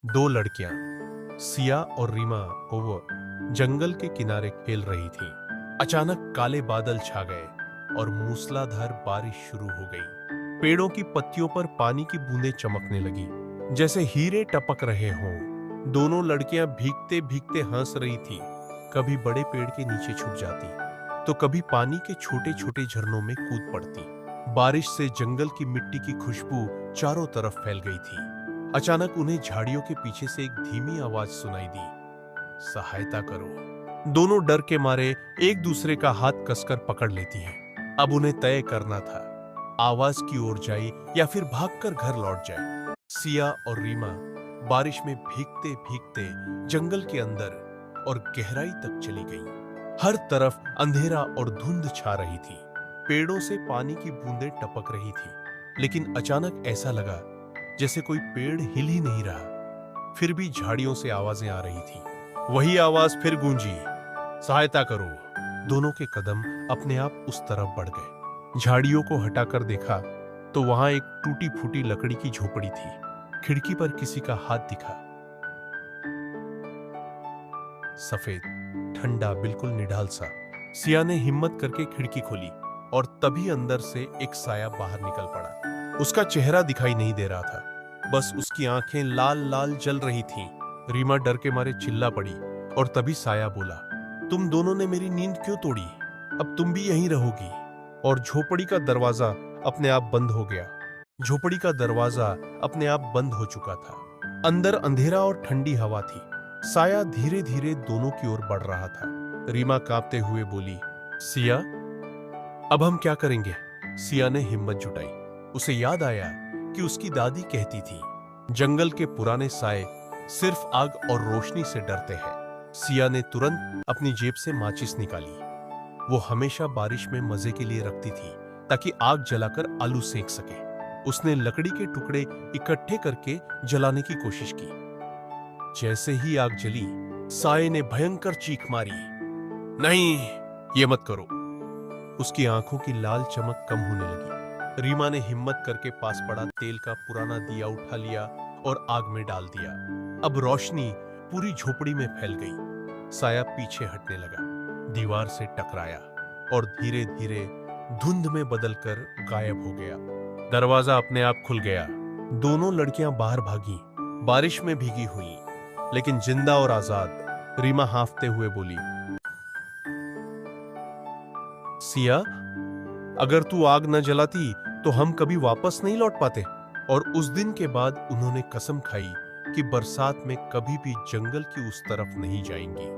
दो लड़कियां सिया और रीमा को वो जंगल के किनारे खेल रही थीं। अचानक काले बादल छा गए और मूसलाधार बारिश शुरू हो गई। पेड़ों की पत्तियों पर पानी की बूंदें चमकने लगी, जैसे हीरे टपक रहे हों। दोनों लड़कियां भीगते भीगते हंस रही थीं। कभी बड़े पेड़ के नीचे छुप जाती, तो कभी पानी के छोटे छोटे झरनों में कूद पड़ती। बारिश से जंगल की मिट्टी की खुशबू चारों तरफ फैल गई थी। अचानक उन्हें झाड़ियों के पीछे से एक धीमी आवाज सुनाई दी, सहायता करो। दोनों डर के मारे एक दूसरे का हाथ कसकर पकड़ लेती हैं। अब उन्हें तय करना था, आवाज की ओर जाए या फिर भागकर घर लौट जाए। सिया और रीमा बारिश में भीगते भीगते जंगल के अंदर और गहराई तक चली गई। हर तरफ अंधेरा और धुंध छा रही थी। पेड़ों से पानी की बूंदें टपक रही थी, लेकिन अचानक ऐसा लगा जैसे कोई पेड़ हिल ही नहीं रहा। फिर भी झाड़ियों से आवाजें आ रही थी। वही आवाज फिर गूंजी, सहायता करो। दोनों के कदम अपने आप उस तरफ बढ़ गए। झाड़ियों को हटाकर देखा तो वहां एक टूटी फूटी लकड़ी की झोपड़ी थी। खिड़की पर किसी का हाथ दिखा, सफेद, ठंडा, बिल्कुल निढाल सा। सिया ने हिम्मत करके खिड़की खोली और तभी अंदर से एक साया बाहर निकल पड़ा। उसका चेहरा दिखाई नहीं दे रहा था, बस उसकी आंखें लाल लाल जल रही थीं। रीमा डर के मारे चिल्ला पड़ी और तभी साया बोला, तुम दोनों ने मेरी नींद क्यों तोड़ी? अब तुम भी यहीं रहोगी। और झोपड़ी का दरवाजा अपने आप बंद हो गया। झोपड़ी का दरवाजा अपने आप बंद हो चुका था। अंदर अंधेरा और ठंडी हवा थी। साया धीरे धीरे दोनों की ओर बढ़ रहा था। रीमा कांपते हुए बोली, सिया, अब हम क्या करेंगे? सिया ने हिम्मत जुटाई। उसे याद आया कि उसकी दादी कहती थी, जंगल के पुराने साए सिर्फ आग और रोशनी से डरते हैं। सिया ने तुरंत अपनी जेब से माचिस निकाली। वो हमेशा बारिश में मजे के लिए रखती थी, ताकि आग जलाकर आलू सेंक सके। उसने लकड़ी के टुकड़े इकट्ठे करके जलाने की कोशिश की। जैसे ही आग जली, साए ने भयंकर चीख मारी, नहीं, ये मत करो। उसकी आंखों की लाल चमक कम होने लगी। रीमा ने हिम्मत करके पास पड़ा तेल का पुराना दिया उठा लिया और आग में डाल दिया। अब रोशनी पूरी झोपड़ी में फैल गई। साया पीछे हटने लगा, दीवार से टकराया और धीरे धीरे धुंध में बदलकर गायब हो गया। दरवाजा अपने आप खुल गया। दोनों लड़कियां बाहर भागी, बारिश में भीगी हुई, लेकिन जिंदा और आजाद। रीमा हांफते हुए बोली, सिया, अगर तू आग न जलाती तो हम कभी वापस नहीं लौट पाते। और उस दिन के बाद उन्होंने कसम खाई कि बरसात में कभी भी जंगल की उस तरफ नहीं जाएंगी।